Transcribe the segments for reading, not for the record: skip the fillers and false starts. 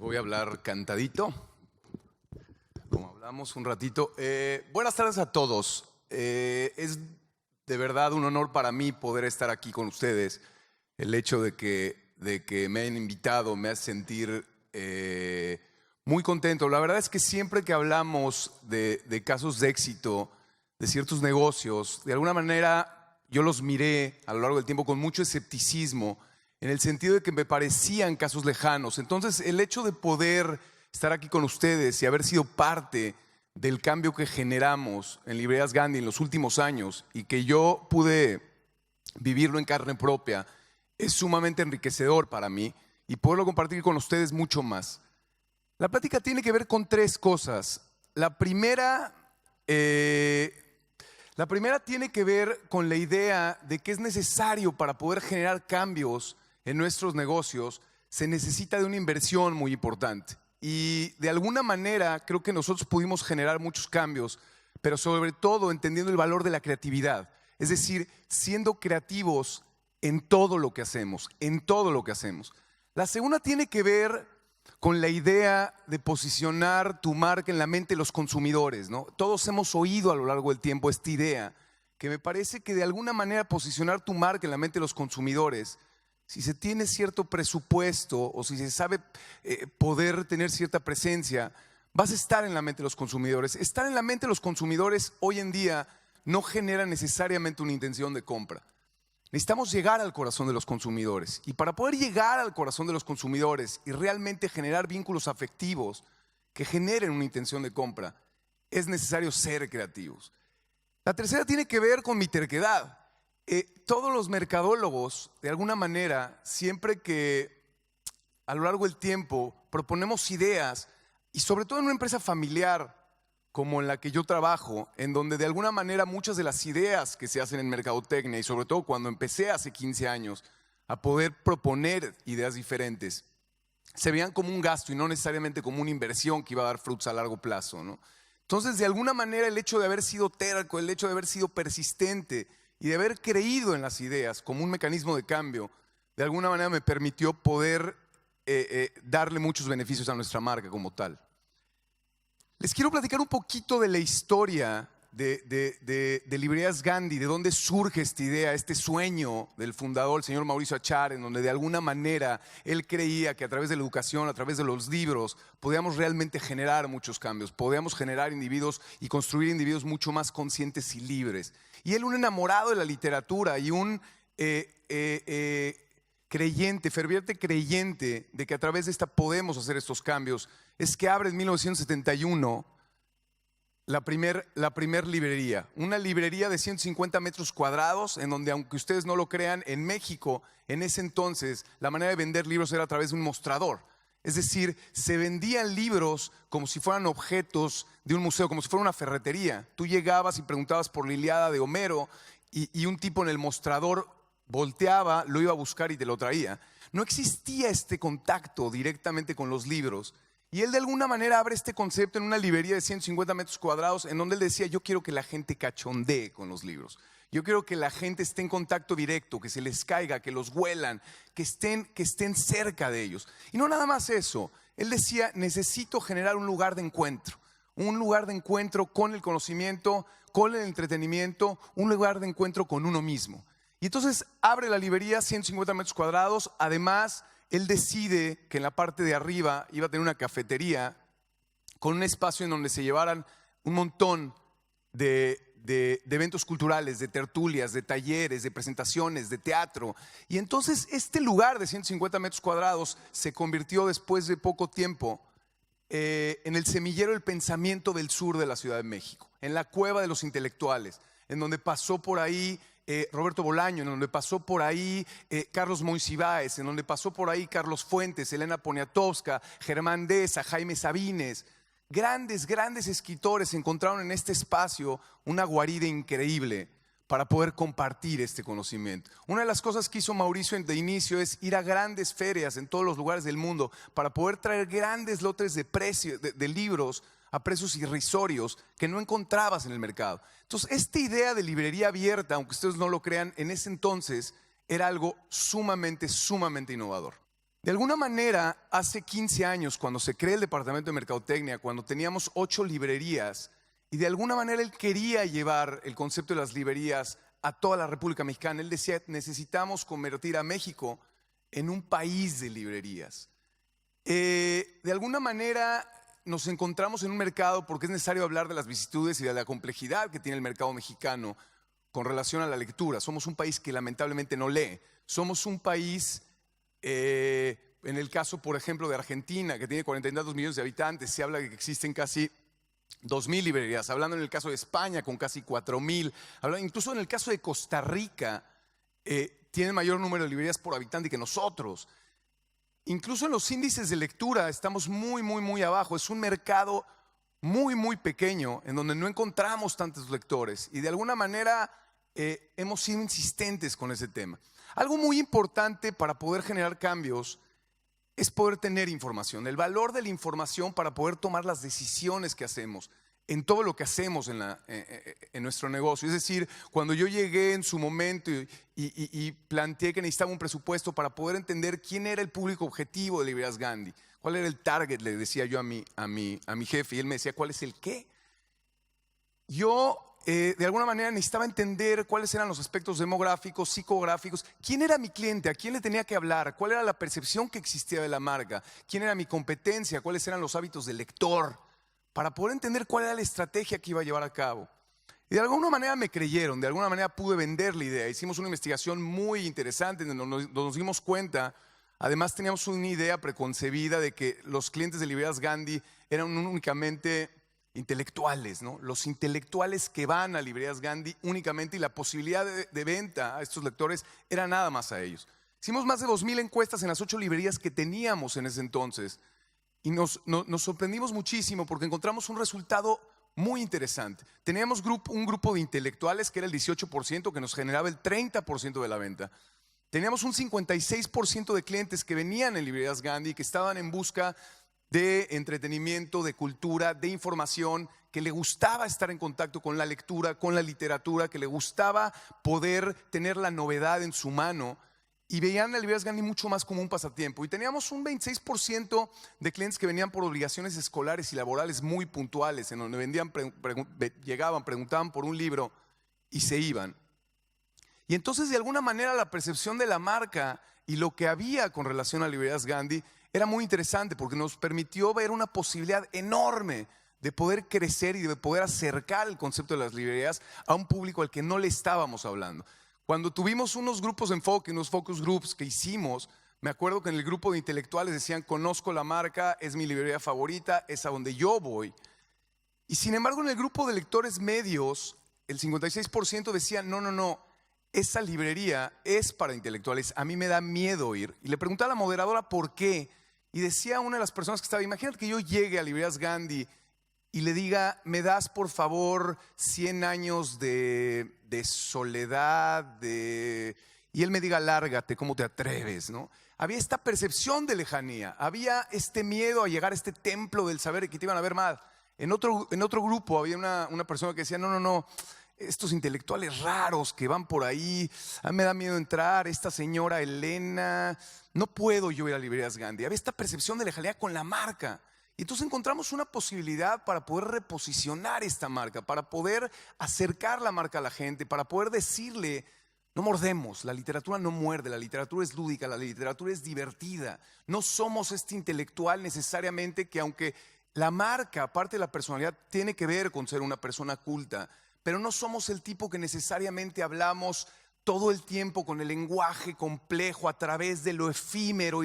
voy a hablar cantadito, como hablamos un ratito. Buenas tardes a todos. Es de verdad un honor para mí poder estar aquí con ustedes. El hecho de que me hayan invitado me hace sentir muy contento. La verdad es que siempre que hablamos de casos de éxito, de ciertos negocios, de alguna manera yo los miré a lo largo del tiempo con mucho escepticismo, en el sentido de que me parecían casos lejanos. Entonces, el hecho de poder estar aquí con ustedes y haber sido parte del cambio que generamos en Librerías Gandhi en los últimos años y que yo pude vivirlo en carne propia, es sumamente enriquecedor para mí y poderlo compartir con ustedes mucho más. La plática tiene que ver con tres cosas. La primera tiene que ver con la idea de que es necesario para poder generar cambios en nuestros negocios, se necesita de una inversión muy importante. Y de alguna manera creo que nosotros pudimos generar muchos cambios, pero sobre todo entendiendo el valor de la creatividad. Es decir, siendo creativos en todo lo que hacemos, en todo lo que hacemos. La segunda tiene que ver con la idea de posicionar tu marca en la mente de los consumidores, ¿no? Todos hemos oído a lo largo del tiempo esta idea, que me parece que de alguna manera posicionar tu marca en la mente de los consumidores, si se tiene cierto presupuesto o si se sabe poder tener cierta presencia, vas a estar en la mente de los consumidores. Estar en la mente de los consumidores hoy en día no genera necesariamente una intención de compra. Necesitamos llegar al corazón de los consumidores. Y para poder llegar al corazón de los consumidores y realmente generar vínculos afectivos que generen una intención de compra, es necesario ser creativos. La tercera tiene que ver con mi terquedad. Todos los mercadólogos, de alguna manera, siempre que a lo largo del tiempo proponemos ideas, y sobre todo en una empresa familiar como en la que yo trabajo, en donde de alguna manera muchas de las ideas que se hacen en mercadotecnia, y sobre todo cuando empecé hace 15 años a poder proponer ideas diferentes, se veían como un gasto y no necesariamente como una inversión que iba a dar frutos a largo plazo, ¿no? Entonces, de alguna manera, el hecho de haber sido terco, el hecho de haber sido persistente y de haber creído en las ideas como un mecanismo de cambio, de alguna manera me permitió poder darle muchos beneficios a nuestra marca como tal. Les quiero platicar un poquito de la historia de Librerías Gandhi, de dónde surge esta idea, este sueño del fundador, el señor Mauricio Achar, en donde de alguna manera él creía que a través de la educación, a través de los libros, podíamos realmente generar muchos cambios, podíamos generar individuos y construir individuos mucho más conscientes y libres. Y él, un enamorado de la literatura y un creyente, ferviente creyente de que a través de esta podemos hacer estos cambios, es que abre en 1971 la primer librería, una librería de 150 metros cuadrados, en donde, aunque ustedes no lo crean, en México, en ese entonces, la manera de vender libros era a través de un mostrador. Es decir, se vendían libros como si fueran objetos de un museo, como si fuera una ferretería. Tú llegabas y preguntabas por la Ilíada de Homero y un tipo en el mostrador volteaba, lo iba a buscar y te lo traía. No existía este contacto directamente con los libros. Y él de alguna manera abre este concepto en una librería de 150 metros cuadrados en donde él decía: yo quiero que la gente cachondee con los libros. Yo quiero que la gente esté en contacto directo, que se les caiga, que los huelan, que estén cerca de ellos. Y no nada más eso. Él decía: necesito generar un lugar de encuentro. Un lugar de encuentro con el conocimiento, con el entretenimiento, un lugar de encuentro con uno mismo. Y entonces abre la librería, 150 metros cuadrados. Además, él decide que en la parte de arriba iba a tener una cafetería con un espacio en donde se llevaran un montón de eventos culturales, de tertulias, de talleres, de presentaciones, de teatro. Y entonces este lugar de 150 metros cuadrados se convirtió después de poco tiempo en el semillero del pensamiento del sur de la Ciudad de México, en la cueva de los intelectuales, en donde pasó por ahí Roberto Bolaño, en donde pasó por ahí Carlos Monsiváis, en donde pasó por ahí Carlos Fuentes, Elena Poniatowska, Germán Deza, Jaime Sabines. Grandes escritores encontraron en este espacio una guarida increíble para poder compartir este conocimiento. Una de las cosas que hizo Mauricio de inicio es ir a grandes ferias en todos los lugares del mundo para poder traer grandes lotes de libros a precios irrisorios que no encontrabas en el mercado. Entonces, esta idea de librería abierta, aunque ustedes no lo crean, en ese entonces era algo sumamente innovador. De alguna manera, hace 15 años, cuando se crea el departamento de mercadotecnia, cuando teníamos 8 librerías, y de alguna manera él quería llevar el concepto de las librerías a toda la República Mexicana. Él decía, necesitamos convertir a México en un país de librerías. De alguna manera nos encontramos en un mercado, porque es necesario hablar de las vicisitudes y de la complejidad que tiene el mercado mexicano con relación a la lectura. Somos un país que lamentablemente no lee. Somos un país, en el caso, por ejemplo, de Argentina, que tiene 42 millones de habitantes, se habla de que existen casi 2,000 librerías. Hablando en el caso de España, con casi 4,000. Incluso en el caso de Costa Rica, tienen mayor número de librerías por habitante que nosotros. Incluso en los índices de lectura estamos muy abajo. Es un mercado muy pequeño en donde no encontramos tantos lectores, y de alguna manera hemos sido insistentes con ese tema. Algo muy importante para poder generar cambios es poder tener información, el valor de la información para poder tomar las decisiones que hacemos en todo lo que hacemos en nuestro negocio. Es decir, cuando yo llegué en su momento y planteé que necesitaba un presupuesto para poder entender quién era el público objetivo de Librerías Gandhi, cuál era el target, le decía yo a mi jefe, y él me decía, ¿cuál es el qué? Yo, de alguna manera, necesitaba entender cuáles eran los aspectos demográficos, psicográficos, quién era mi cliente, a quién le tenía que hablar, cuál era la percepción que existía de la marca, quién era mi competencia, cuáles eran los hábitos del lector, para poder entender cuál era la estrategia que iba a llevar a cabo. Y de alguna manera me creyeron, de alguna manera pude vender la idea. Hicimos una investigación muy interesante donde nos dimos cuenta. Además, teníamos una idea preconcebida de que los clientes de Librerías Gandhi eran únicamente intelectuales, ¿no? Los intelectuales que van a Librerías Gandhi únicamente, y la posibilidad de venta a estos lectores era nada más a ellos. Hicimos más de 2,000 encuestas en las 8 librerías que teníamos en ese entonces, y nos sorprendimos muchísimo porque encontramos un resultado muy interesante. Teníamos un grupo de intelectuales que era el 18%, que nos generaba el 30% de la venta. Teníamos un 56% de clientes que venían en Librerías Gandhi, que estaban en busca de entretenimiento, de cultura, de información, que le gustaba estar en contacto con la lectura, con la literatura, que le gustaba poder tener la novedad en su mano, y veían a Librerías Gandhi mucho más como un pasatiempo. Y teníamos un 26% de clientes que venían por obligaciones escolares y laborales muy puntuales, en donde llegaban, preguntaban por un libro y se iban. Y entonces, de alguna manera, la percepción de la marca y lo que había con relación a Librerías Gandhi era muy interesante, porque nos permitió ver una posibilidad enorme de poder crecer y de poder acercar el concepto de las librerías a un público al que no le estábamos hablando. Cuando tuvimos unos grupos de enfoque, unos focus groups que hicimos, me acuerdo que en el grupo de intelectuales decían, conozco la marca, es mi librería favorita, es a donde yo voy. Y sin embargo, en el grupo de lectores medios, el 56% decía, no, esa librería es para intelectuales, a mí me da miedo ir. Y le preguntaba a la moderadora por qué, y decía una de las personas que estaba, imagínate que yo llegue a Librerías Gandhi y le diga, me das por favor 100 años de soledad, y él me diga, lárgate, ¿cómo te atreves? ¿No? Había esta percepción de lejanía, había este miedo a llegar a este templo del saber que te iban a ver mal. En otro grupo había una persona que decía, no, estos intelectuales raros que van por ahí, a mí me da miedo entrar, esta señora Elena, no puedo yo ir a Librerías Gandhi. Había esta percepción de lejanía con la marca. Y entonces encontramos una posibilidad para poder reposicionar esta marca, para poder acercar la marca a la gente, para poder decirle, no mordemos, la literatura no muerde, la literatura es lúdica, la literatura es divertida. No somos este intelectual necesariamente que, aunque la marca, aparte de la personalidad, tiene que ver con ser una persona culta, pero no somos el tipo que necesariamente hablamos todo el tiempo con el lenguaje complejo a través de lo efímero.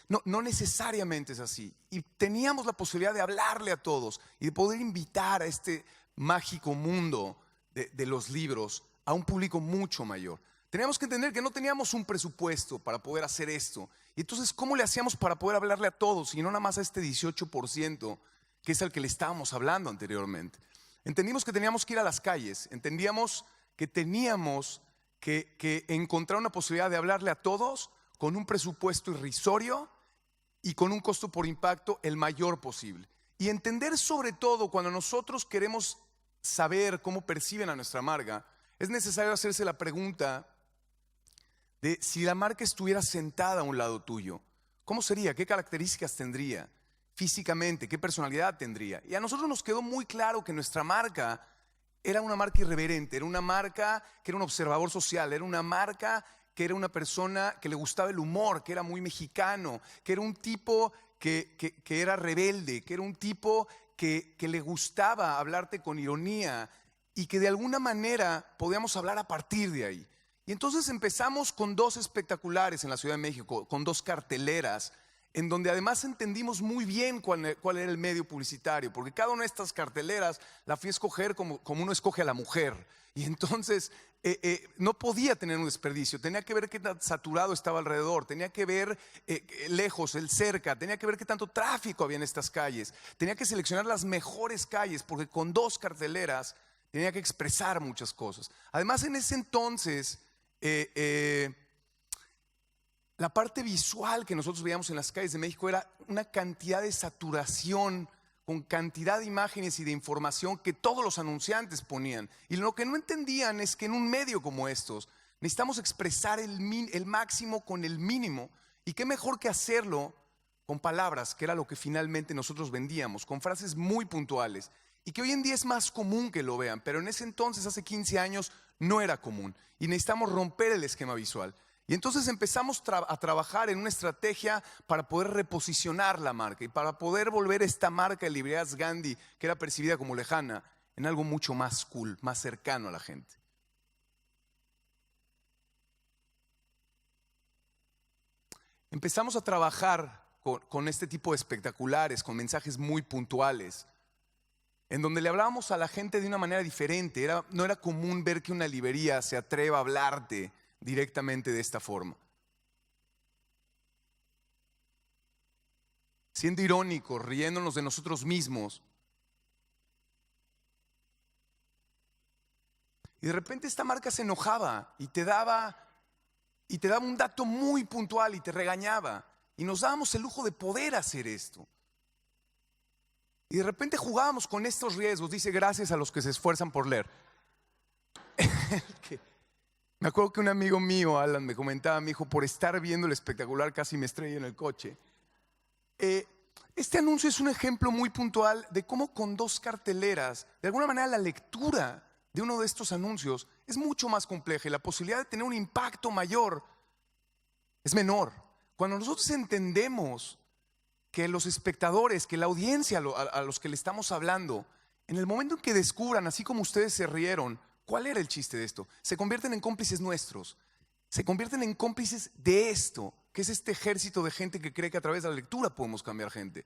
No necesariamente es así. Y teníamos la posibilidad de hablarle a todos y de poder invitar a este mágico mundo de los libros a un público mucho mayor. Teníamos que entender que no teníamos un presupuesto para poder hacer esto. Y entonces, ¿cómo le hacíamos para poder hablarle a todos y no nada más a este 18% que es al que le estábamos hablando anteriormente? Entendimos que teníamos que ir a las calles, entendíamos que teníamos que encontrar una posibilidad de hablarle a todos con un presupuesto irrisorio y con un costo por impacto el mayor posible. Y entender, sobre todo, cuando nosotros queremos saber cómo perciben a nuestra marca, es necesario hacerse la pregunta de si la marca estuviera sentada a un lado tuyo, ¿Cómo sería? ¿Qué características tendría? Físicamente, ¿qué personalidad tendría? Y a nosotros nos quedó muy claro que nuestra marca era una marca irreverente, era una marca que era un observador social, era una marca que era una persona que le gustaba el humor, que era muy mexicano, que era un tipo que era rebelde, que era un tipo que le gustaba hablarte con ironía y que de alguna manera podíamos hablar a partir de ahí. Y entonces empezamos con 2 espectaculares en la Ciudad de México, con 2 carteleras, en donde además entendimos muy bien cuál era el medio publicitario, porque cada una de estas carteleras la fui a escoger como uno escoge a la mujer. Y entonces no podía tener un desperdicio, tenía que ver qué tan saturado estaba alrededor, tenía que ver lejos, el cerca, tenía que ver qué tanto tráfico había en estas calles, tenía que seleccionar las mejores calles, porque con 2 carteleras tenía que expresar muchas cosas. Además, en ese entonces la parte visual que nosotros veíamos en las calles de México era una cantidad de saturación con cantidad de imágenes y de información que todos los anunciantes ponían. Y lo que no entendían es que en un medio como estos necesitamos expresar el máximo con el mínimo. Y qué mejor que hacerlo con palabras, que era lo que finalmente nosotros vendíamos, con frases muy puntuales. Y que hoy en día es más común que lo vean, pero en ese entonces, hace 15 años, no era común. Y necesitamos romper el esquema visual. Y entonces empezamos a trabajar en una estrategia para poder reposicionar la marca y para poder volver esta marca de librerías Gandhi, que era percibida como lejana, en algo mucho más cool, más cercano a la gente. Empezamos a trabajar con este tipo de espectaculares, con mensajes muy puntuales, en donde le hablábamos a la gente de una manera diferente. No era común ver que una librería se atreva a hablarte directamente de esta forma. Siendo irónicos, riéndonos de nosotros mismos. Y de repente esta marca se enojaba y te daba un dato muy puntual y te regañaba. Y nos dábamos el lujo de poder hacer esto. Y de repente jugábamos con estos riesgos. Dice, gracias a los que se esfuerzan por leer. Me acuerdo que un amigo mío, Alan, me comentaba, me dijo, por estar viendo el espectacular casi me estrellé en el coche. Este anuncio es un ejemplo muy puntual de cómo con 2 carteleras, de alguna manera la lectura de uno de estos anuncios es mucho más compleja y la posibilidad de tener un impacto mayor es menor. Cuando nosotros entendemos que los espectadores, que la audiencia a los que le estamos hablando, en el momento en que descubran, así como ustedes se rieron, ¿cuál era el chiste de esto? Se convierten en cómplices nuestros, se convierten en cómplices de esto, que es este ejército de gente que cree que a través de la lectura podemos cambiar gente.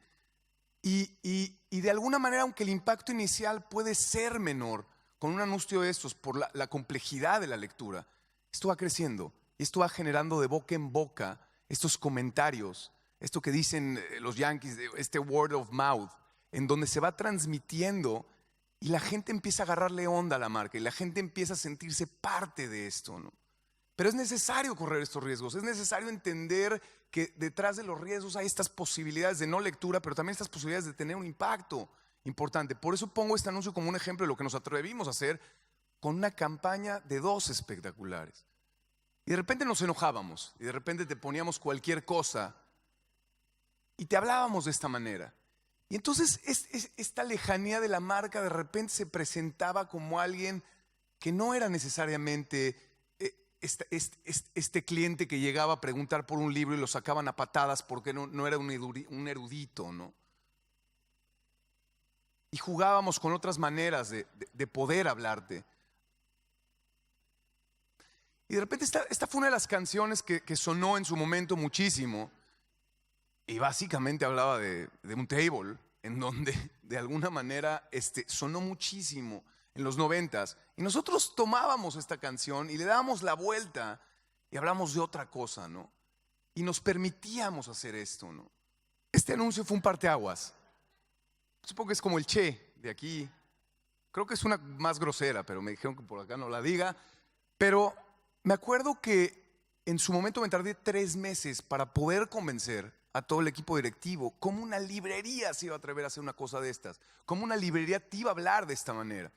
Y de alguna manera, aunque el impacto inicial puede ser menor con un anuncio de estos por la complejidad de la lectura, esto va creciendo y esto va generando de boca en boca estos comentarios, esto que dicen los yankees, este word of mouth, en donde se va transmitiendo y la gente empieza a agarrarle onda a la marca y la gente empieza a sentirse parte de esto, ¿no? Pero es necesario correr estos riesgos, es necesario entender que detrás de los riesgos hay estas posibilidades de no lectura, pero también estas posibilidades de tener un impacto importante. Por eso pongo este anuncio como un ejemplo de lo que nos atrevimos a hacer con una campaña de 2 espectaculares. Y de repente nos enojábamos y de repente te poníamos cualquier cosa y te hablábamos de esta manera. Y entonces esta lejanía de la marca de repente se presentaba como alguien que no era necesariamente este cliente que llegaba a preguntar por un libro y lo sacaban a patadas porque no era un erudito, ¿no? Y jugábamos con otras maneras de poder hablarte. Y de repente esta fue una de las canciones que sonó en su momento muchísimo. Y básicamente hablaba de un table en donde de alguna manera sonó muchísimo en los 90s. Y nosotros tomábamos esta canción y le dábamos la vuelta y hablamos de otra cosa, ¿no? Y nos permitíamos hacer esto, ¿no? Este anuncio fue un parteaguas. Supongo que es como el Che de aquí. Creo que es una más grosera, pero me dijeron que por acá no la diga. Pero me acuerdo que en su momento me tardé 3 meses para poder convencer a todo el equipo directivo cómo una librería se iba a atrever a hacer una cosa de estas, cómo una librería te iba a hablar de esta manera.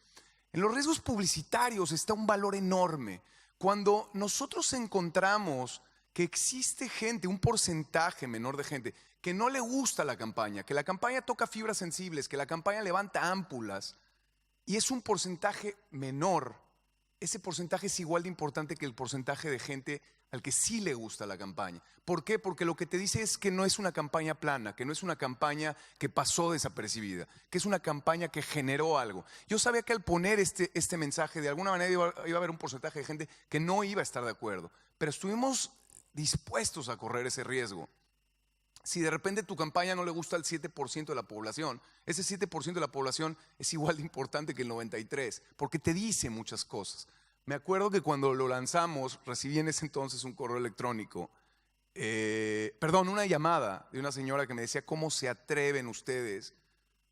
En los riesgos publicitarios está un valor enorme. Cuando nosotros encontramos que existe gente, un porcentaje menor de gente, que no le gusta la campaña, que la campaña toca fibras sensibles, que la campaña levanta ámpulas, y es un porcentaje menor. Ese porcentaje es igual de importante que el porcentaje de gente al que sí le gusta la campaña. ¿Por qué? Porque lo que te dice es que no es una campaña plana, que no es una campaña que pasó desapercibida, que es una campaña que generó algo. Yo sabía que al poner este mensaje, de alguna manera iba a haber un porcentaje de gente que no iba a estar de acuerdo, pero estuvimos dispuestos a correr ese riesgo. Si de repente tu campaña no le gusta al 7% de la población, ese 7% de la población es igual de importante que el 93%, porque te dice muchas cosas. Me acuerdo que cuando lo lanzamos, recibí en ese entonces un correo electrónico, una llamada de una señora que me decía: ¿cómo se atreven ustedes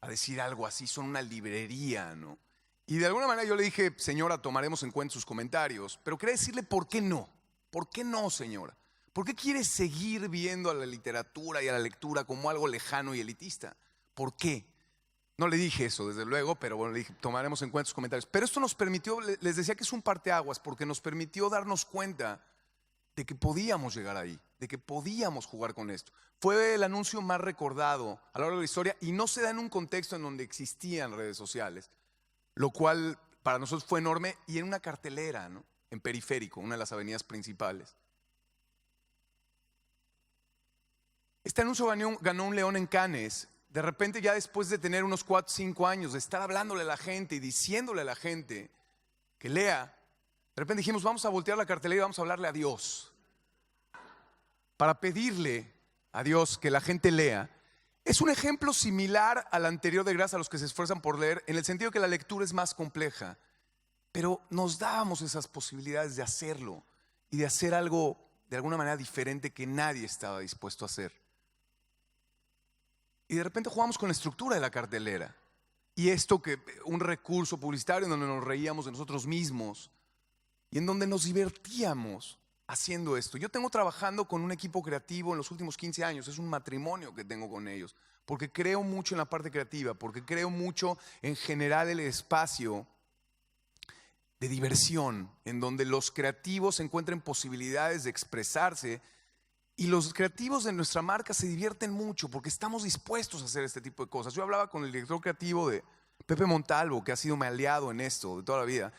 a decir algo así? Son una librería, ¿no? Y de alguna manera yo le dije: señora, tomaremos en cuenta sus comentarios, pero quería decirle por qué no. ¿Por qué no, señora? ¿Por qué quiere seguir viendo a la literatura y a la lectura como algo lejano y elitista? ¿Por qué? No le dije eso, desde luego, pero bueno, le dije: tomaremos en cuenta sus comentarios. Pero esto nos permitió, les decía que es un parteaguas, porque nos permitió darnos cuenta de que podíamos llegar ahí, de que podíamos jugar con esto. Fue el anuncio más recordado a lo largo de la historia y no se da en un contexto en donde existían redes sociales, lo cual para nosotros fue enorme, y en una cartelera, ¿no? En Periférico, una de las avenidas principales. Este anuncio ganó un León en Cannes. De repente, ya después de tener unos 4 o 5 años de estar hablándole a la gente y diciéndole a la gente que lea, de repente dijimos: vamos a voltear la cartelera y vamos a hablarle a Dios, para pedirle a Dios que la gente lea. Es un ejemplo similar al anterior de Gracias a los que se esfuerzan por leer, en el sentido que la lectura es más compleja, pero nos dábamos esas posibilidades de hacerlo y de hacer algo de alguna manera diferente que nadie estaba dispuesto a hacer. Y de repente jugamos con la estructura de la cartelera. Y esto, que un recurso publicitario en donde nos reíamos de nosotros mismos y en donde nos divertíamos haciendo esto. Yo tengo trabajando con un equipo creativo en los últimos 15 años. Es un matrimonio que tengo con ellos, porque creo mucho en la parte creativa, porque creo mucho en generar el espacio de diversión, en donde los creativos encuentren posibilidades de expresarse. Y los creativos de nuestra marca se divierten mucho porque estamos dispuestos a hacer este tipo de cosas. Yo hablaba con el director creativo de Pepe Montalvo, que ha sido mi aliado en esto de toda la vida,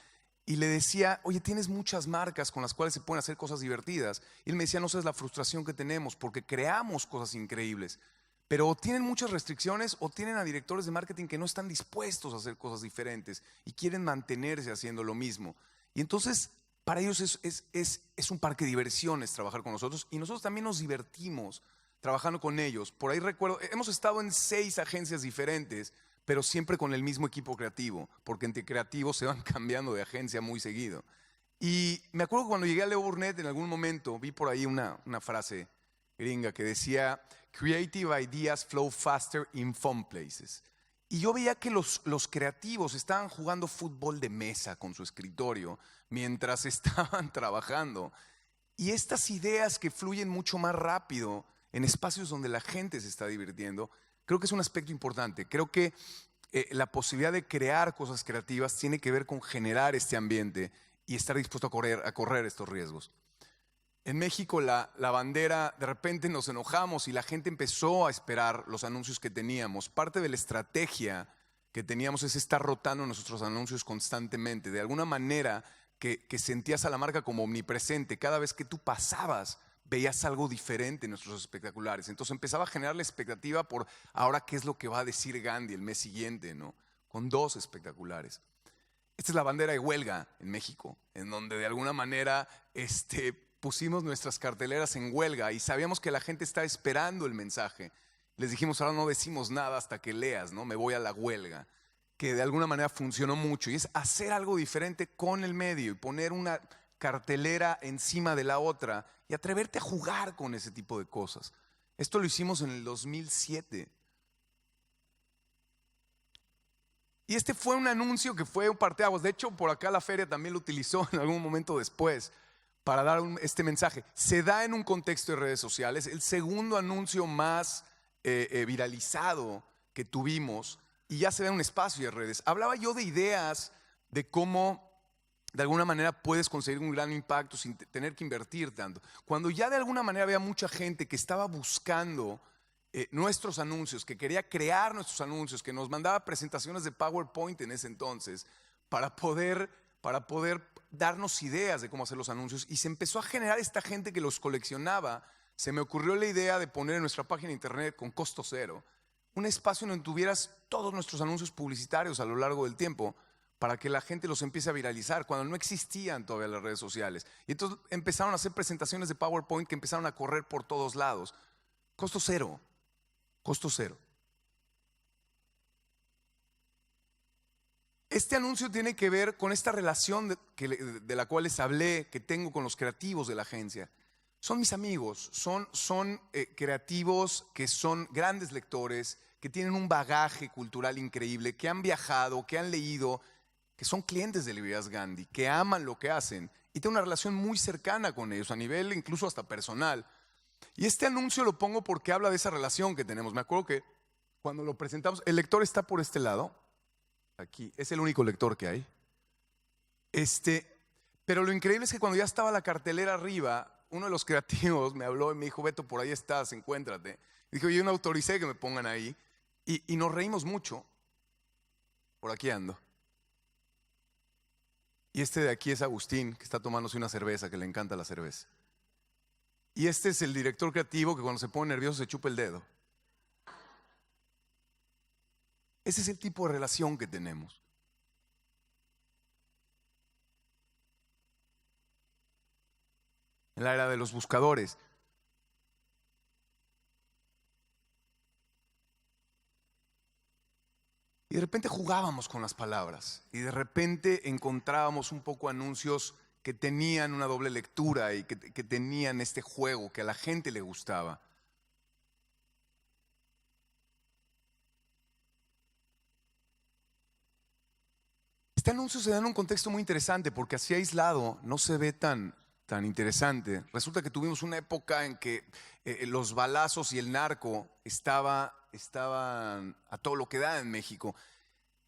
y le decía: oye, tienes muchas marcas con las cuales se pueden hacer cosas divertidas. Y él me decía: no sabes la frustración que tenemos, porque creamos cosas increíbles, pero o tienen muchas restricciones o tienen a directores de marketing que no están dispuestos a hacer cosas diferentes y quieren mantenerse haciendo lo mismo. Y entonces, para ellos es un parque de diversiones trabajar con nosotros, y nosotros también nos divertimos trabajando con ellos. Por ahí recuerdo, hemos estado en 6 agencias diferentes, pero siempre con el mismo equipo creativo, porque entre creativos se van cambiando de agencia muy seguido. Y me acuerdo que cuando llegué a Leo Burnett, en algún momento vi por ahí una frase gringa que decía: creative ideas flow faster in fun places. Y yo veía que los creativos estaban jugando fútbol de mesa con su escritorio mientras estaban trabajando. Y estas ideas que fluyen mucho más rápido en espacios donde la gente se está divirtiendo, creo que es un aspecto importante. Creo que la posibilidad de crear cosas creativas tiene que ver con generar este ambiente y estar dispuesto a correr estos riesgos. En México la bandera, de repente nos enojamos y la gente empezó a esperar los anuncios que teníamos. Parte de la estrategia que teníamos es estar rotando nuestros anuncios constantemente. De alguna manera que sentías a la marca como omnipresente. Cada vez que tú pasabas, veías algo diferente en nuestros espectaculares. Entonces empezaba a generar la expectativa por ahora qué es lo que va a decir Gandhi el mes siguiente, ¿no? Con 2 espectaculares. Esta es la bandera de huelga en México, en donde de alguna manera pusimos nuestras carteleras en huelga y sabíamos que la gente estaba esperando el mensaje. Les dijimos: ahora no decimos nada hasta que leas, ¿no? Me voy a la huelga, que de alguna manera funcionó mucho, y es hacer algo diferente con el medio y poner una cartelera encima de la otra y atreverte a jugar con ese tipo de cosas. Esto lo hicimos en el 2007. Y este fue un anuncio que fue un parteaguas. De hecho, por acá la feria también lo utilizó en algún momento después para dar este mensaje. Se da en un contexto de redes sociales. El segundo anuncio más viralizado que tuvimos, y ya se da en un espacio de redes. Hablaba yo de ideas de cómo de alguna manera puedes conseguir un gran impacto sin tener que invertir tanto. Cuando ya de alguna manera había mucha gente que estaba buscando nuestros anuncios, que quería crear nuestros anuncios, que nos mandaba presentaciones de PowerPoint en ese entonces para poder darnos ideas de cómo hacer los anuncios, y se empezó a generar esta gente que los coleccionaba. Se me ocurrió la idea de poner en nuestra página de internet con costo cero un espacio en donde tuvieras todos nuestros anuncios publicitarios a lo largo del tiempo para que la gente los empiece a viralizar cuando no existían todavía las redes sociales. Y entonces empezaron a hacer presentaciones de PowerPoint que empezaron a correr por todos lados. Costo cero, costo cero. Este anuncio tiene que ver con esta relación de la cual les hablé, que tengo con los creativos de la agencia. Son mis amigos, son creativos que son grandes lectores, que tienen un bagaje cultural increíble, que han viajado, que han leído, que son clientes de Librerías Gandhi, que aman lo que hacen y tengo una relación muy cercana con ellos, a nivel incluso hasta personal. Y este anuncio lo pongo porque habla de esa relación que tenemos. Me acuerdo que cuando lo presentamos, el lector está por este lado, aquí, es el único lector que hay. Pero lo increíble es que cuando ya estaba la cartelera arriba, uno de los creativos me habló y me dijo: Beto, por ahí estás, encuéntrate. Dijo: yo no autoricé que me pongan ahí. Y nos reímos mucho. Por aquí ando. Y este de aquí es Agustín, que está tomándose una cerveza, que le encanta la cerveza. Y este es el director creativo que cuando se pone nervioso se chupa el dedo. Ese es el tipo de relación que tenemos. En la era de los buscadores. Y de repente jugábamos con las palabras. Y de repente encontrábamos un poco anuncios que tenían una doble lectura y que tenían este juego que a la gente le gustaba. Este anuncio se da en un contexto muy interesante porque así aislado no se ve tan interesante. Resulta que tuvimos una época en que los balazos y el narco estaban a todo lo que da en México.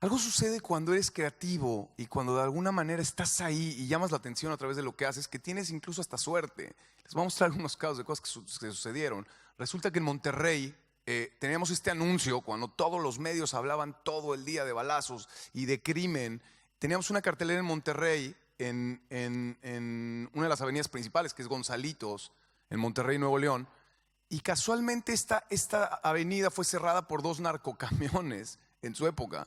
Algo sucede cuando eres creativo y cuando de alguna manera estás ahí y llamas la atención a través de lo que haces, que tienes incluso hasta suerte. Les voy a mostrar algunos casos de cosas que sucedieron. Resulta que en Monterrey teníamos este anuncio cuando todos los medios hablaban todo el día de balazos y de crimen. Teníamos una cartelera en Monterrey, en una de las avenidas principales, que es Gonzalitos, en Monterrey, Nuevo León. Y casualmente esta avenida fue cerrada por 2 narcocamiones en su época.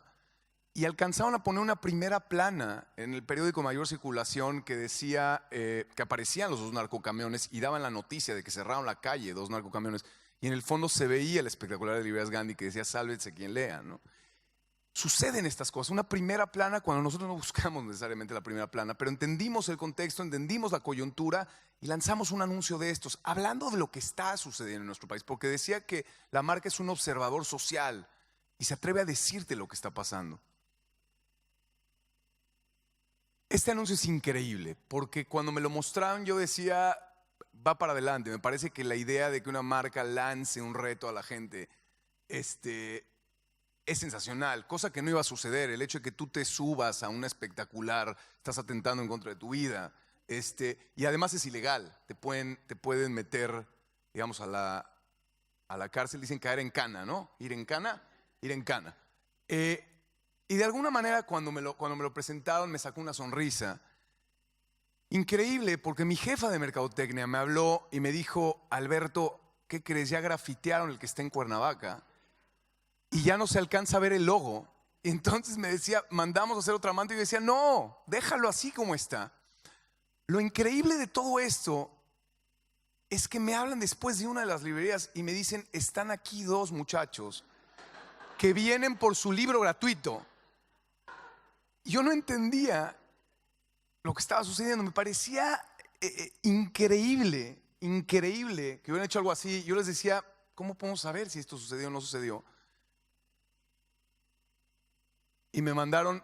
Y alcanzaron a poner una primera plana en el periódico de mayor circulación que decía que aparecían los 2 narcocamiones y daban la noticia de que cerraron la calle 2 narcocamiones. Y en el fondo se veía el espectacular de Librerías Gandhi que decía: sálvese quien lea, ¿no? Suceden estas cosas, una primera plana cuando nosotros no buscamos necesariamente la primera plana, pero entendimos el contexto, entendimos la coyuntura y lanzamos un anuncio de estos, hablando de lo que está sucediendo en nuestro país, porque decía que la marca es un observador social y se atreve a decirte lo que está pasando. Este anuncio es increíble, porque cuando me lo mostraron yo decía: va para adelante. Me parece que la idea de que una marca lance un reto a la gente, es sensacional, cosa que no iba a suceder. El hecho de que tú te subas a una espectacular, estás atentando en contra de tu vida. Y además es ilegal, te pueden meter, digamos, a la cárcel. Dicen caer en cana, ¿no? Ir en cana. Y de alguna manera cuando me lo presentaron me sacó una sonrisa. Increíble, porque mi jefa de mercadotecnia me habló y me dijo: Alberto, ¿qué crees? Ya grafitearon el que está en Cuernavaca y ya no se alcanza a ver el logo. Y entonces me decía: mandamos a hacer otra manta. Y yo decía: no, déjalo así como está. Lo increíble de todo esto es que me hablan después de una de las librerías y me dicen: están aquí 2 muchachos que vienen por su libro gratuito. Yo no entendía lo que estaba sucediendo. Me parecía increíble que hubieran hecho algo así. Yo les decía: ¿cómo podemos saber si esto sucedió o no sucedió? Y me mandaron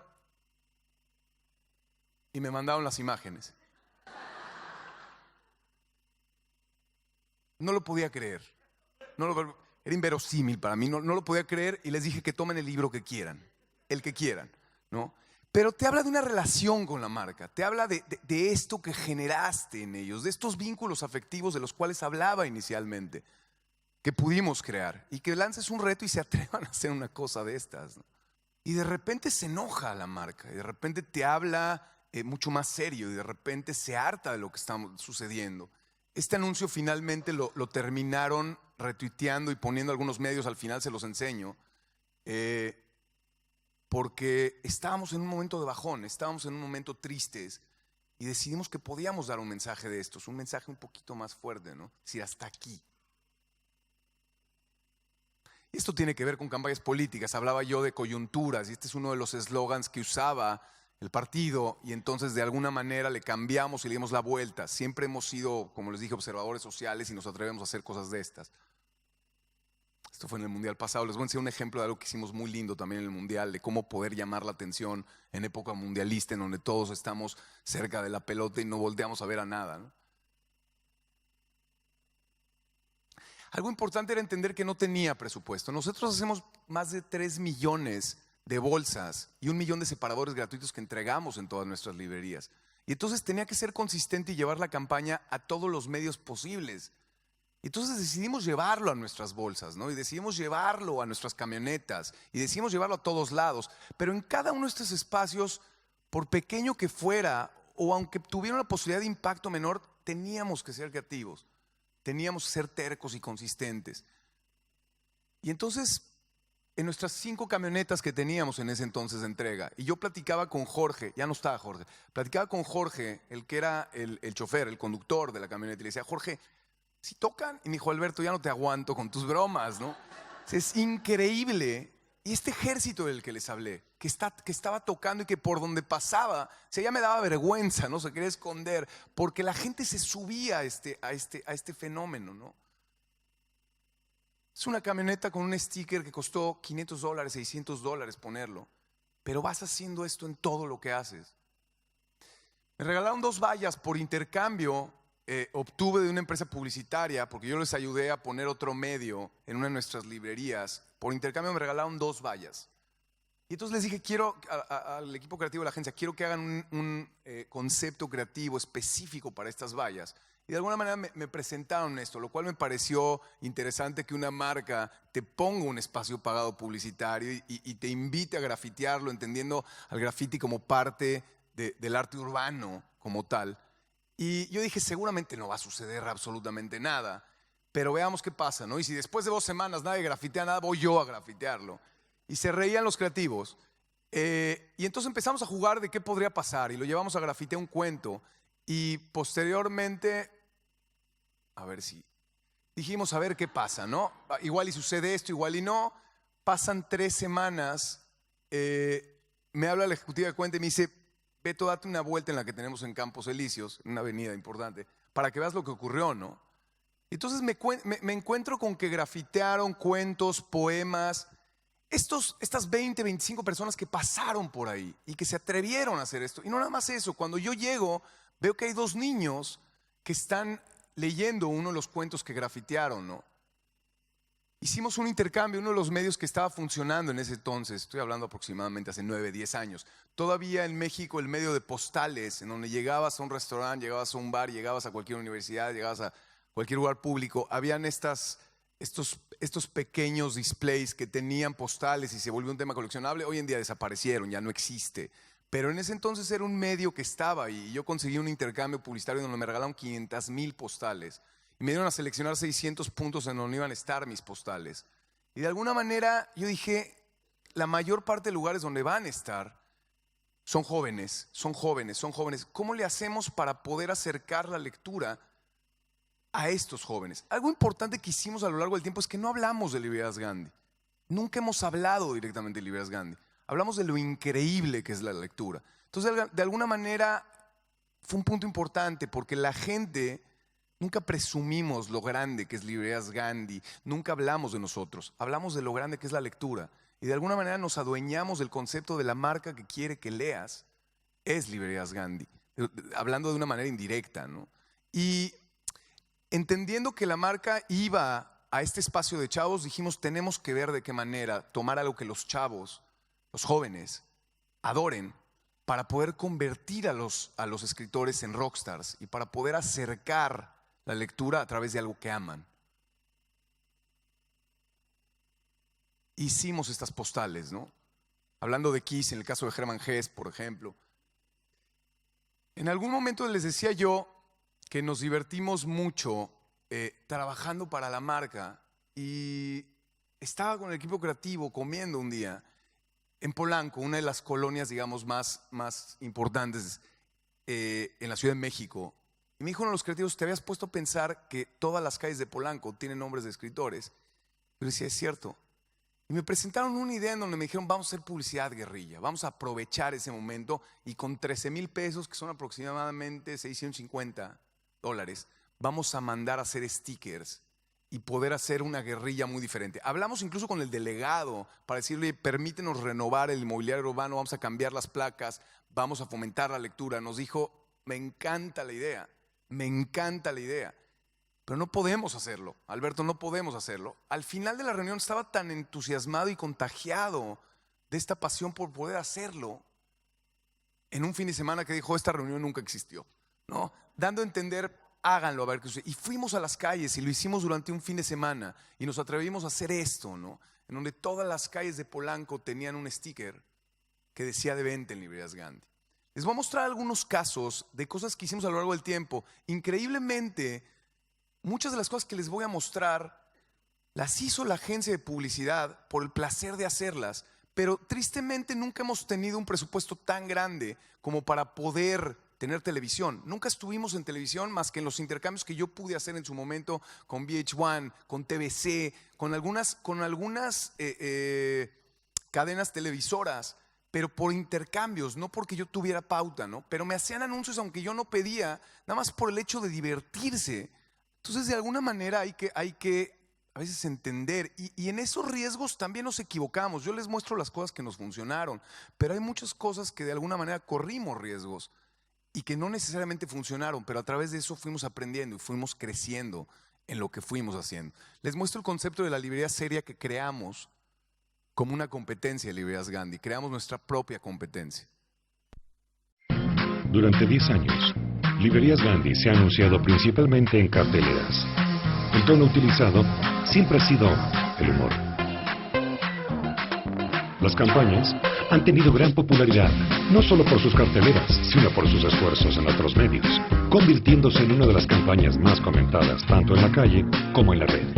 las imágenes. No lo podía creer. Era inverosímil para mí. No lo podía creer y les dije que tomen el libro que quieran, el que quieran, ¿no? Pero te habla de una relación con la marca, te habla de esto que generaste en ellos, de estos vínculos afectivos de los cuales hablaba inicialmente, que pudimos crear, y que lances un reto y se atrevan a hacer una cosa de estas, ¿no? Y de repente se enoja la marca, y de repente te habla mucho más serio, y de repente se harta de lo que está sucediendo. Este anuncio finalmente lo terminaron retuiteando y poniendo algunos medios, al final se los enseño, porque estábamos en un momento de bajón, estábamos en un momento tristes, y decidimos que podíamos dar un mensaje de estos, un mensaje un poquito más fuerte, ¿no? Es decir, hasta aquí. Y esto tiene que ver con campañas políticas. Hablaba yo de coyunturas, y este es uno de los eslogans que usaba el partido, y entonces de alguna manera le cambiamos y le dimos la vuelta. Siempre hemos sido, como les dije, observadores sociales, y nos atrevemos a hacer cosas de estas. Esto fue en el Mundial pasado. Les voy a enseñar un ejemplo de algo que hicimos muy lindo también en el Mundial, de cómo poder llamar la atención en época mundialista, en donde todos estamos cerca de la pelota y no volteamos a ver a nada, ¿no? Algo importante era entender que no tenía presupuesto. Nosotros hacemos más de 3 millones de bolsas y 1 millón de separadores gratuitos que entregamos en todas nuestras librerías. Y entonces tenía que ser consistente y llevar la campaña a todos los medios posibles. Y entonces decidimos llevarlo a nuestras bolsas, ¿no? Y decidimos llevarlo a nuestras camionetas, y decidimos llevarlo a todos lados. Pero en cada uno de estos espacios, por pequeño que fuera, o aunque tuviera una posibilidad de impacto menor, teníamos que ser creativos. Teníamos que ser tercos y consistentes. Y entonces, en nuestras 5 camionetas que teníamos en ese entonces de entrega, y yo platicaba con Jorge, ya no estaba Jorge, platicaba con Jorge, el que era el chofer, el conductor de la camioneta, y le decía: Jorge, si tocan, y me dijo: Alberto, ya no te aguanto con tus bromas, ¿no? Es increíble. Y este ejército del que les hablé, que estaba tocando y que por donde pasaba, o sea, ya me daba vergüenza, ¿no? Se quería esconder, porque la gente se subía a este fenómeno, ¿no? Es una camioneta con un sticker que costó $500, $600 ponerlo, pero vas haciendo esto en todo lo que haces. Me regalaron 2 vallas por intercambio. Obtuve de una empresa publicitaria, porque yo les ayudé a poner otro medio en una de nuestras librerías. Por intercambio me regalaron 2 vallas. Y entonces les dije: quiero al equipo creativo de la agencia, quiero que hagan un concepto creativo específico para estas vallas. Y de alguna manera me presentaron esto, lo cual me pareció interesante, que una marca te ponga un espacio pagado publicitario y te invite a grafitearlo, entendiendo al graffiti como parte del arte urbano como tal. Y yo dije: seguramente no va a suceder absolutamente nada, pero veamos qué pasa, ¿no? Y si después de 2 semanas nadie grafitea nada, voy yo a grafitearlo. Y se reían los creativos. Y entonces empezamos a jugar de qué podría pasar, y lo llevamos a grafitear un cuento. Y posteriormente, a ver si dijimos: a ver qué pasa, ¿no? Igual y sucede esto, igual y no. Pasan 3 semanas, me habla la ejecutiva de cuenta y me dice: Beto, date una vuelta en la que tenemos en Campos Elíseos, una avenida importante, para que veas lo que ocurrió, ¿no? Entonces me encuentro con que grafitearon cuentos, poemas, estas 20, 25 personas que pasaron por ahí y que se atrevieron a hacer esto. Y no nada más eso, cuando yo llego, veo que hay 2 niños que están leyendo uno de los cuentos que grafitearon, ¿no? Hicimos un intercambio, uno de los medios que estaba funcionando en ese entonces, estoy hablando aproximadamente hace 9, 10 años. Todavía en México el medio de postales, en donde llegabas a un restaurante, llegabas a un bar, llegabas a cualquier universidad, llegabas a cualquier lugar público, habían estos pequeños displays que tenían postales y se volvió un tema coleccionable. Hoy en día desaparecieron, ya no existe. Pero en ese entonces era un medio que estaba, y yo conseguí un intercambio publicitario donde me regalaron 500,000 postales. Y me dieron a seleccionar 600 puntos en donde iban a estar mis postales. Y de alguna manera yo dije: la mayor parte de lugares donde van a estar son jóvenes, son jóvenes, son jóvenes. ¿Cómo le hacemos para poder acercar la lectura a estos jóvenes? Algo importante que hicimos a lo largo del tiempo es que no hablamos de Librerías Gandhi. Nunca hemos hablado directamente de Librerías Gandhi. Hablamos de lo increíble que es la lectura. Entonces, de alguna manera fue un punto importante, porque la gente... Nunca presumimos lo grande que es Librerías Gandhi, nunca hablamos de nosotros, hablamos de lo grande que es la lectura. Y de alguna manera nos adueñamos del concepto de la marca que quiere que leas, es Librerías Gandhi, hablando de una manera indirecta, ¿no? Y entendiendo que la marca iba a este espacio de chavos, dijimos: tenemos que ver de qué manera tomar algo que los chavos, los jóvenes, adoren, para poder convertir a los escritores en rockstars y para poder acercar la lectura a través de algo que aman. Hicimos estas postales, ¿no? Hablando de Kiss, en el caso de Hermann Hesse, por ejemplo. En algún momento les decía yo que nos divertimos mucho trabajando para la marca, y estaba con el equipo creativo comiendo un día en Polanco, una de las colonias, digamos, más importantes en la Ciudad de México. Y me dijo uno de los creativos: ¿te habías puesto a pensar que todas las calles de Polanco tienen nombres de escritores? Yo decía: es cierto. Y me presentaron una idea en donde me dijeron: vamos a hacer publicidad guerrilla, vamos a aprovechar ese momento y con 13,000 pesos, que son aproximadamente $650, vamos a mandar a hacer stickers y poder hacer una guerrilla muy diferente. Hablamos incluso con el delegado para decirle: permítenos renovar el inmobiliario urbano, vamos a cambiar las placas, vamos a fomentar la lectura. Nos dijo: me encanta la idea, pero no podemos hacerlo, Alberto, no podemos hacerlo. Al final de la reunión estaba tan entusiasmado y contagiado de esta pasión por poder hacerlo, en un fin de semana, que dijo: esta reunión nunca existió, ¿no? Dando a entender: háganlo, a ver qué sucede. Y fuimos a las calles y lo hicimos durante un fin de semana y nos atrevimos a hacer esto, ¿no? En donde todas las calles de Polanco tenían un sticker que decía: de venta en Librerías Gandhi. Les voy a mostrar algunos casos de cosas que hicimos a lo largo del tiempo. Increíblemente, muchas de las cosas que les voy a mostrar las hizo la agencia de publicidad por el placer de hacerlas, pero tristemente nunca hemos tenido un presupuesto tan grande como para poder tener televisión. Nunca estuvimos en televisión más que en los intercambios que yo pude hacer en su momento con VH1, con TVC, con algunas cadenas televisoras, pero por intercambios, no porque yo tuviera pauta, ¿no? Pero me hacían anuncios aunque yo no pedía, nada más por el hecho de divertirse. Entonces, de alguna manera hay que a veces entender, y en esos riesgos también nos equivocamos. Yo les muestro las cosas que nos funcionaron, pero hay muchas cosas que de alguna manera corrimos riesgos y que no necesariamente funcionaron, pero a través de eso fuimos aprendiendo y fuimos creciendo en lo que fuimos haciendo. Les muestro el concepto de la librería seria que creamos como una competencia de Librerías Gandhi. Creamos nuestra propia competencia. Durante 10 años, Librerías Gandhi se ha anunciado principalmente en carteleras. El tono utilizado siempre ha sido el humor. Las campañas han tenido gran popularidad, no solo por sus carteleras, sino por sus esfuerzos en otros medios, convirtiéndose en una de las campañas más comentadas tanto en la calle como en la red.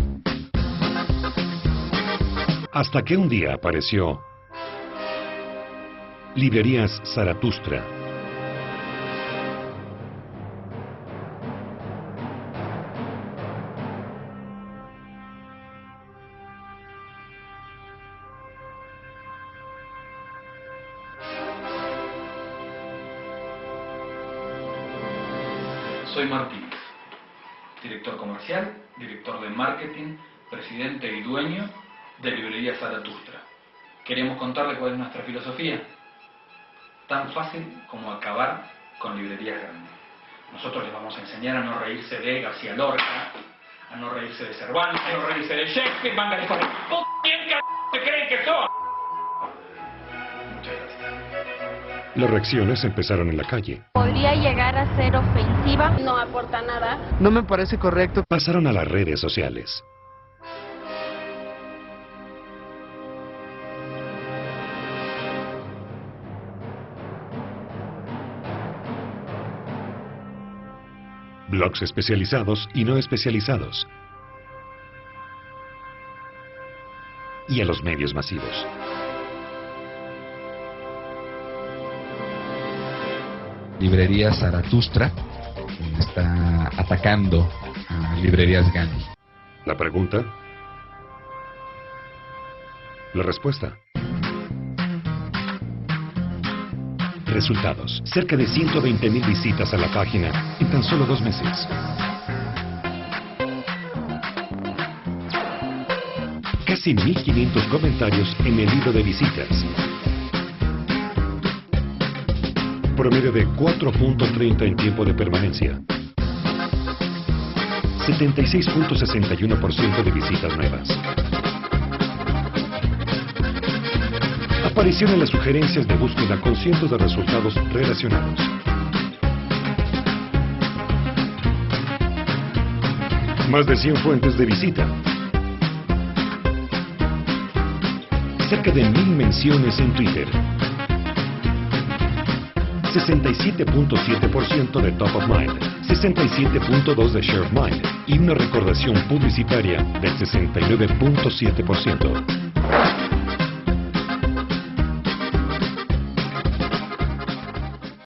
Hasta que un día apareció Librerías Zaratustra. Soy Martínez, director comercial, director de marketing, presidente y dueño de Librería Zaratustra. Queremos contarle cuál es nuestra filosofía. Tan fácil como acabar con Librerías Gandhi. Nosotros les vamos a enseñar a no reírse de García Lorca, a no reírse de Cervantes, a no reírse de Shakespeare, manga de historia. ¿Quién se creen que son? Muchas gracias. Las reacciones empezaron en la calle. Podría llegar a ser ofensiva. No aporta nada. No me parece correcto. Pasaron a las redes sociales. Blogs especializados y no especializados. Y a los medios masivos. Librería Zaratustra está atacando a Librerías Gandhi. La pregunta. La respuesta. Resultados. Cerca de 120,000 visitas a la página en tan solo 2 meses. Casi 1,500 comentarios en el libro de visitas. Promedio de 4.30 en tiempo de permanencia. 76.61% de visitas nuevas. aparición en las sugerencias de búsqueda con cientos de resultados relacionados. Más de 100 fuentes de visita. Cerca de 1000 menciones en Twitter. 67.7% de top of mind, 67.2% de share of mind y una recordación publicitaria del 69.7%.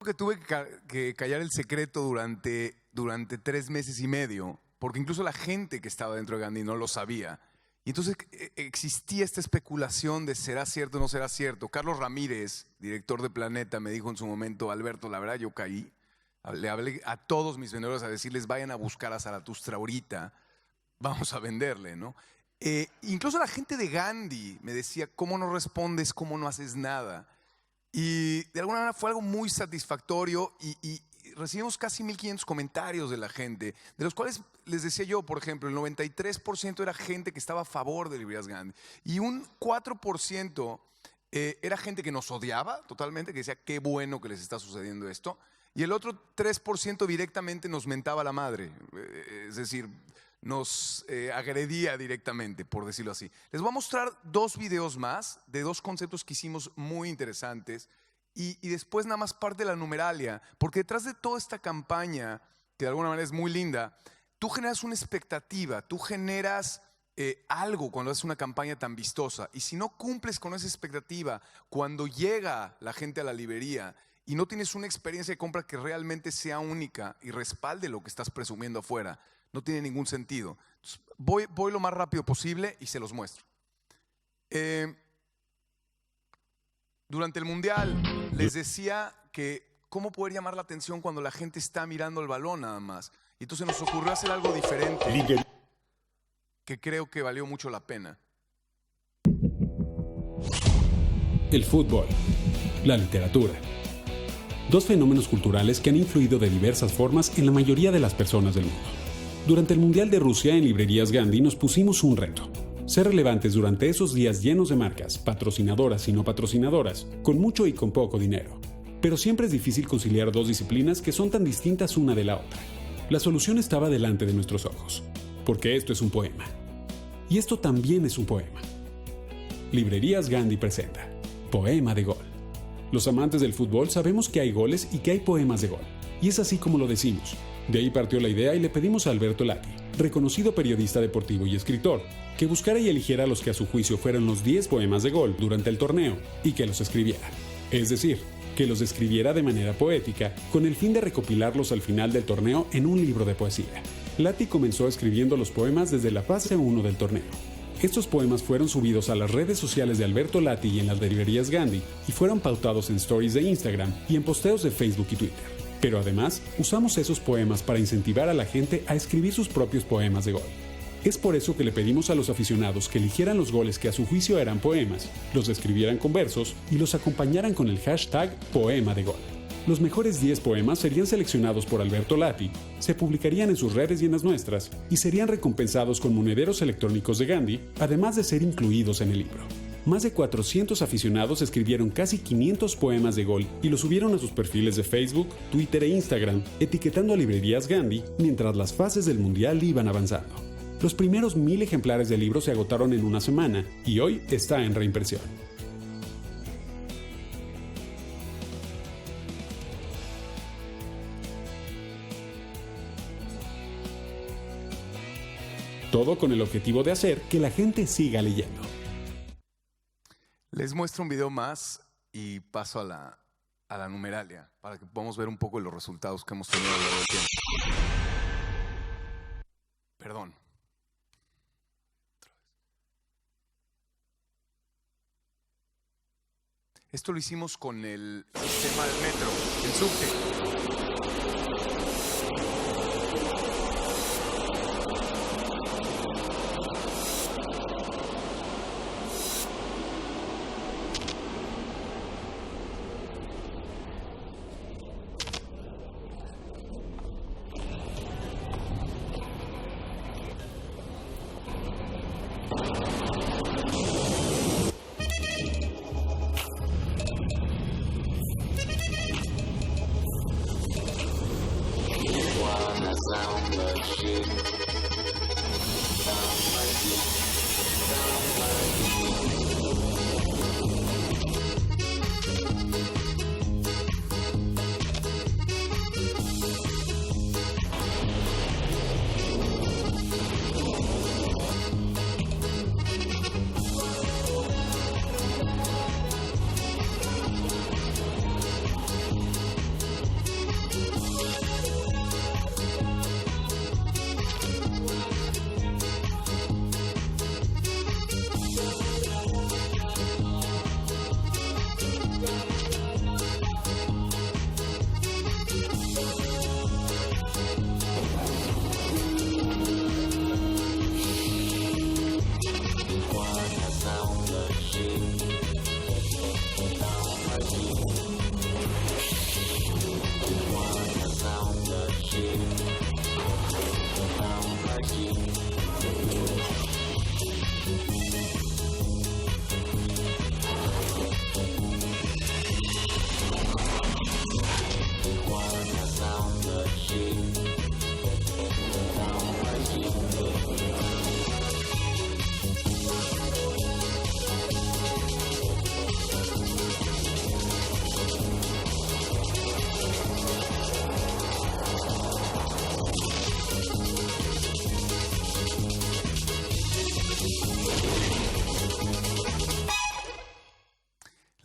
Que tuve que callar el secreto durante 3 meses y medio, porque incluso la gente que estaba dentro de Gandhi no lo sabía. Y entonces existía esta especulación de será cierto o no será cierto. Carlos Ramírez, director de Planeta, me dijo en su momento: Alberto, la verdad yo caí. Le hablé a todos mis vendedores a decirles: vayan a buscar a Zaratustra ahorita, vamos a venderle, ¿no? Incluso la gente de Gandhi me decía: ¿cómo no respondes? ¿Cómo no haces nada? Y de alguna manera fue algo muy satisfactorio y recibimos casi 1500 comentarios de la gente, de los cuales les decía yo, por ejemplo, el 93% era gente que estaba a favor de Librerías Gandhi y un 4% era gente que nos odiaba totalmente, que decía qué bueno que les está sucediendo esto, y el otro 3% directamente nos mentaba la madre, es decir, nos agredía directamente, por decirlo así. Les voy a mostrar 2 videos más de 2 conceptos que hicimos muy interesantes. Y después nada más parte de la numeralia, porque detrás de toda esta campaña, que de alguna manera es muy linda, tú generas una expectativa, tú generas algo cuando haces una campaña tan vistosa. Y si no cumples con esa expectativa, cuando llega la gente a la librería y no tienes una experiencia de compra que realmente sea única y respalde lo que estás presumiendo afuera, no tiene ningún sentido. Entonces, voy lo más rápido posible y se los muestro. Durante el Mundial les decía que cómo poder llamar la atención cuando la gente está mirando el balón nada más. Y entonces nos ocurrió hacer algo diferente que creo que valió mucho la pena. El fútbol, la literatura. 2 fenómenos culturales que han influido de diversas formas en la mayoría de las personas del mundo. Durante el Mundial de Rusia en Librerías Gandhi nos pusimos un reto: ser relevantes durante esos días llenos de marcas, patrocinadoras y no patrocinadoras, con mucho y con poco dinero. Pero siempre es difícil conciliar 2 disciplinas que son tan distintas una de la otra. La solución estaba delante de nuestros ojos, porque esto es un poema. Y esto también es un poema. Librerías Gandhi presenta Poema de Gol. Los amantes del fútbol sabemos que hay goles y que hay poemas de gol. Y es así como lo decimos. De ahí partió la idea y le pedimos a Alberto Lati, reconocido periodista deportivo y escritor, que buscara y eligiera los que a su juicio fueran los 10 poemas de gol durante el torneo y que los escribiera. Es decir, que los escribiera de manera poética con el fin de recopilarlos al final del torneo en un libro de poesía. Lati comenzó escribiendo los poemas desde la fase 1 del torneo. Estos poemas fueron subidos a las redes sociales de Alberto Lati y en las librerías Gandhi y fueron pautados en stories de Instagram y en posteos de Facebook y Twitter. Pero además, usamos esos poemas para incentivar a la gente a escribir sus propios poemas de gol. Es por eso que le pedimos a los aficionados que eligieran los goles que a su juicio eran poemas, los describieran con versos y los acompañaran con el hashtag Poema de Gol. Los mejores 10 poemas serían seleccionados por Alberto Lati, se publicarían en sus redes y en las nuestras, y serían recompensados con monederos electrónicos de Gandhi, además de ser incluidos en el libro. Más de 400 aficionados escribieron casi 500 poemas de gol y los subieron a sus perfiles de Facebook, Twitter e Instagram, etiquetando a Librerías Gandhi mientras las fases del Mundial iban avanzando. Los primeros 1000 ejemplares del libro se agotaron en una semana y hoy está en reimpresión. Todo con el objetivo de hacer que la gente siga leyendo. Les muestro un video más y paso a la numeralia para que podamos ver un poco de los resultados que hemos tenido a lo largo del tiempo. Perdón. Esto lo hicimos con el sistema del metro, el subte.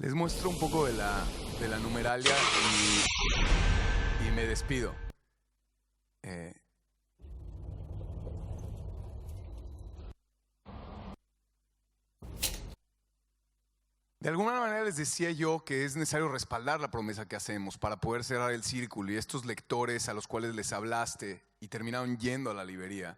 Les muestro un poco de la numeralia y me despido. De alguna manera les decía yo que es necesario respaldar la promesa que hacemos para poder cerrar el círculo, y estos lectores a los cuales les hablaste y terminaron yendo a la librería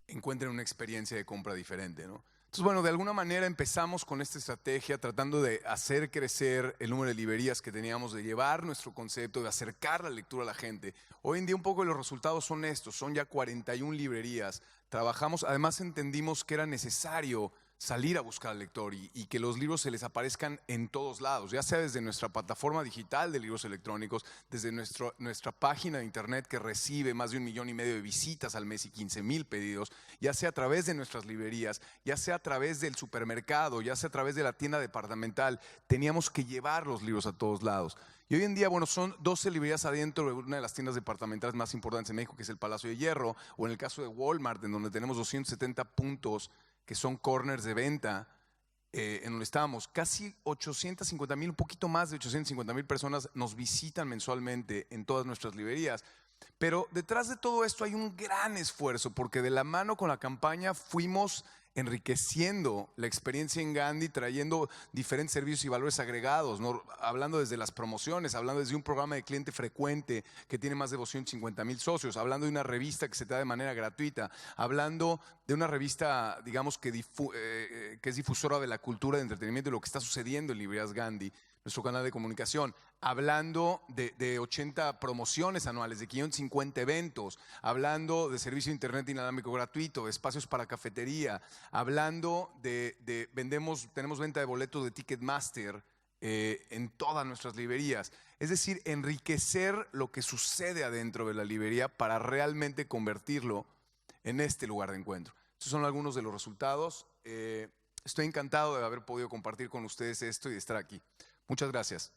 encuentren una experiencia de compra diferente, ¿no? Entonces, bueno, de alguna manera empezamos con esta estrategia tratando de hacer crecer el número de librerías que teníamos, de llevar nuestro concepto, de acercar la lectura a la gente. Hoy en día un poco los resultados son estos, son ya 41 librerías. Trabajamos, además entendimos que era necesario salir a buscar al lector y que los libros se les aparezcan en todos lados, ya sea desde nuestra plataforma digital de libros electrónicos, desde nuestra página de internet que recibe más de 1,5 millones de visitas al mes y 15,000 pedidos, ya sea a través de nuestras librerías, ya sea a través del supermercado, ya sea a través de la tienda departamental. Teníamos que llevar los libros a todos lados. Y hoy en día, bueno, son 12 librerías adentro de una de las tiendas departamentales más importantes en México, que es el Palacio de Hierro, o en el caso de Walmart, en donde tenemos 270 puntos que son corners de venta, en donde estábamos. Casi 850,000, un poquito más de 850,000 personas nos visitan mensualmente en todas nuestras librerías. Pero detrás de todo esto hay un gran esfuerzo, porque de la mano con la campaña fuimos enriqueciendo la experiencia en Gandhi, trayendo diferentes servicios y valores agregados, ¿no? Hablando desde las promociones, hablando desde un programa de cliente frecuente que tiene más de 250,000 socios, hablando de una revista que se te da de manera gratuita, hablando de una revista, digamos, que es difusora de la cultura, de entretenimiento y lo que está sucediendo en Librerías Gandhi, nuestro canal de comunicación, hablando de 80 promociones anuales, de 550 eventos, hablando de servicio de internet inalámbrico gratuito, de espacios para cafetería, hablando tenemos venta de boletos de Ticketmaster en todas nuestras librerías. Es decir, enriquecer lo que sucede adentro de la librería para realmente convertirlo en este lugar de encuentro. Estos son algunos de los resultados. Estoy encantado de haber podido compartir con ustedes esto y de estar aquí. Muchas gracias.